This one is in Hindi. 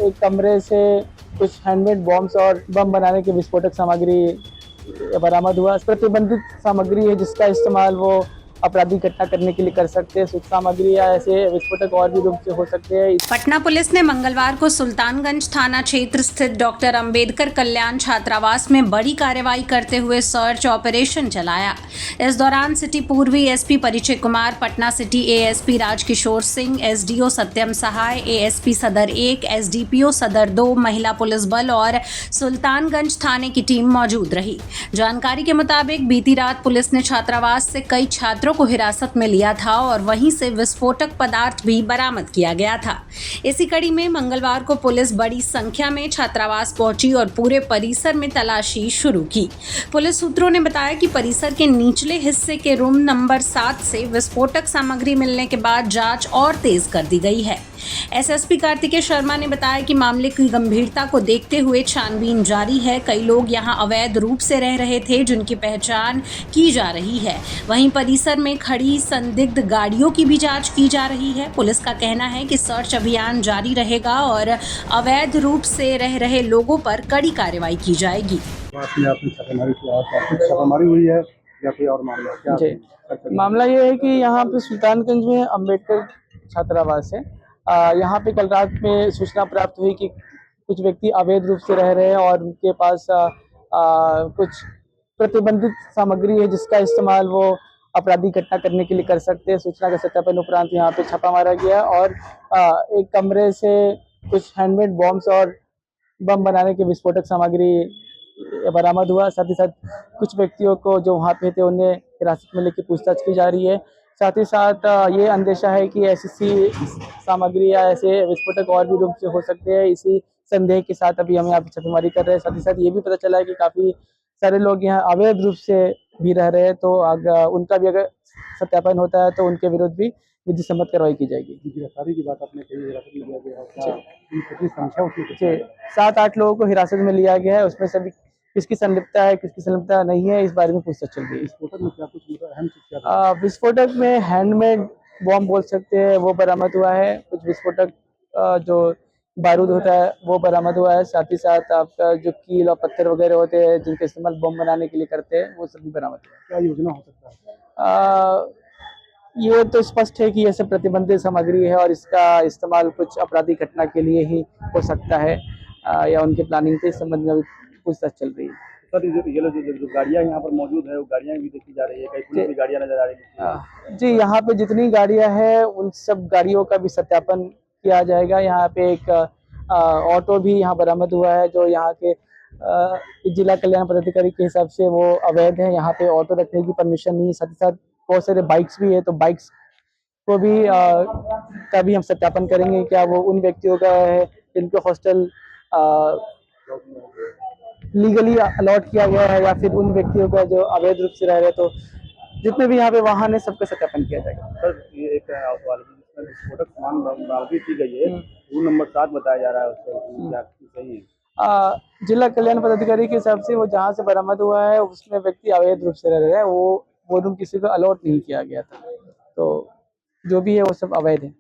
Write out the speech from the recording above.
एक कमरे से कुछ हैंडमेड बॉम्ब्स और बम बनाने की विस्फोटक सामग्री बरामद हुआ। प्रतिबंधित सामग्री है जिसका इस्तेमाल वो आपराधिक घटना करने के लिए कर सकते हैं। सूचना सामग्री या ऐसे विस्फोटक और भी रूप से हो सकते हैं। पटना पुलिस ने मंगलवार को सुल्तानगंज थाना क्षेत्र स्थित डॉक्टर अंबेडकर कल्याण छात्रावास में बड़ी कार्रवाई करते हुए सर्च ऑपरेशन चलाया। इस दौरान सिटी पूर्वी SP Parichay Kumar, Patna city ASP Rajkishore Singh, SDO Satyam Sahay, ASP Sadar 1, SDPO सदर 2, महिला पुलिस बल और सुल्तानगंज थाने की टीम मौजूद रही। जानकारी के मुताबिक बीती रात पुलिस ने छात्रावास से कई छात्रों को हिरासत में लिया था और वहीं से विस्फोटक पदार्थ भी बरामद किया गया था। इसी कड़ी में मंगलवार को पुलिस बड़ी संख्या में छात्रावास पहुंची और पूरे परिसर में तलाशी शुरू की। पुलिस सूत्रों ने बताया कि परिसर के निचले हिस्से के रूम नंबर 7 से विस्फोटक सामग्री मिलने के बाद जांच और तेज कर दी गई है। एसएसपी कार्तिकेय शर्मा ने बताया कि मामले की गंभीरता को देखते हुए छानबीन जारी है। कई लोग यहां अवैध रूप से रह रहे थे जिनकी पहचान की जा रही है। वहीं परिसर में खड़ी संदिग्ध गाड़ियों की भी जांच की जा रही है। पुलिस का कहना है कि सर्च अभियान जारी रहेगा और अवैध रूप से रह रहे लोगों पर कड़ी कार्रवाई की जाएगी। छापेमारी हुई है या कोई और मामला क्या? जी, मामला ये है कि यहाँ पे सुल्तानगंज में अंबेडकर छात्रावास है। यहाँ पे कल रात में सूचना प्राप्त हुई कि कुछ व्यक्ति अवैध रूप से रह रहे हैं और उनके पास कुछ प्रतिबंधित सामग्री है जिसका इस्तेमाल वो आपराधिक घटना करने के लिए कर सकते हैं। सूचना के सत्यापन उपरांत यहाँ पे छापा मारा गया और एक कमरे से कुछ हैंडमेड बॉम्ब्स और बम बनाने की विस्फोटक सामग्री बरामद हुआ। साथ ही साथ कुछ व्यक्तियों को जो वहाँ पे थे उन्हें हिरासत में लेकर पूछताछ की जा रही है। साथ ही साथ ये अंदेशा है कि ऐसी सामग्री या ऐसे विस्फोटक और भी रूप से हो सकते हैं। इसी संदेह के साथ अभी हम यहाँ पे छापेमारी कर रहे हैं। साथ ही साथ ये भी पता चला है कि काफी सारे लोग यहाँ अवैध रूप से भी रह रहे हैं, तो अगर उनका भी अगर सत्यापन होता है तो उनके विरुद्ध भी विधि सम्मत कार्रवाई की जाएगी। गिरफ्तारी की बात आपने कही, हिरासत में लिया गया है, कितनी संख्या उसकी? 7-8 लोगों को हिरासत में लिया गया है। उसमें से भी किसकी संलिप्तता है किसकी संलिप्तता नहीं है इस बारे में पूछताछ चल रही है। विस्फोटक में क्या कुछ अहम चीज क्या? विस्फोटक में हैंडमेड बॉम्ब बोल सकते हैं वो बरामद हुआ है। कुछ विस्फोटक जो बारूद होता है वो बरामद हुआ है। साथ ही साथ आपका जो कील और पत्थर वगैरह होते हैं जिनका इस्तेमाल बम बनाने के लिए करते हैं वो सब भी बरामद हुआ है। क्या योजना हो सकता है? ये तो स्पष्ट है कि ये सब प्रतिबंधित सामग्री है और इसका इस्तेमाल कुछ आपराधिक घटना के लिए ही हो सकता है या उनके प्लानिंग से इस संबंध में अभी पूछताछ चल रही है। सर ये जो गाड़ियाँ यहाँ पर मौजूद है वो गाड़ियाँ भी देखी जा रही है, कई पुलिस की गाड़ियाँ नजर आ रही है? जी, यहाँ पे जितनी गाड़ियाँ हैं उन सब गाड़ियों का भी सत्यापन किया जाएगा। यहाँ पे एक ऑटो भी यहाँ बरामद हुआ है जो यहाँ के जिला कल्याण पदाधिकारी के हिसाब से वो अवैध है। यहाँ पे ऑटो रखने की परमिशन नहीं है। साथ ही साथ बहुत सारे बाइक्स भी है, तो बाइक्स को भी का भी हम सत्यापन करेंगे क्या वो उन व्यक्तियों का है जिनको हॉस्टल लीगली अलॉट किया गया है या फिर उन व्यक्तियों का जो अवैध रूप से रह रहे हैं। तो जितने भी यहाँ पे वाहन है सबका सत्यापन किया जाएगा। सर ये एक जिसमें विस्फोटक सामान बरामदगी की गई है, रूम नंबर 7 बताया जा रहा है, उसको क्या सही है? जिला कल्याण पदाधिकारी के हिसाब से वो जहाँ से बरामद हुआ है उसमें व्यक्ति अवैध रूप से रह रहे हैं। वो रूम किसी को अलॉट नहीं किया गया था, तो जो भी है वो सब अवैध है।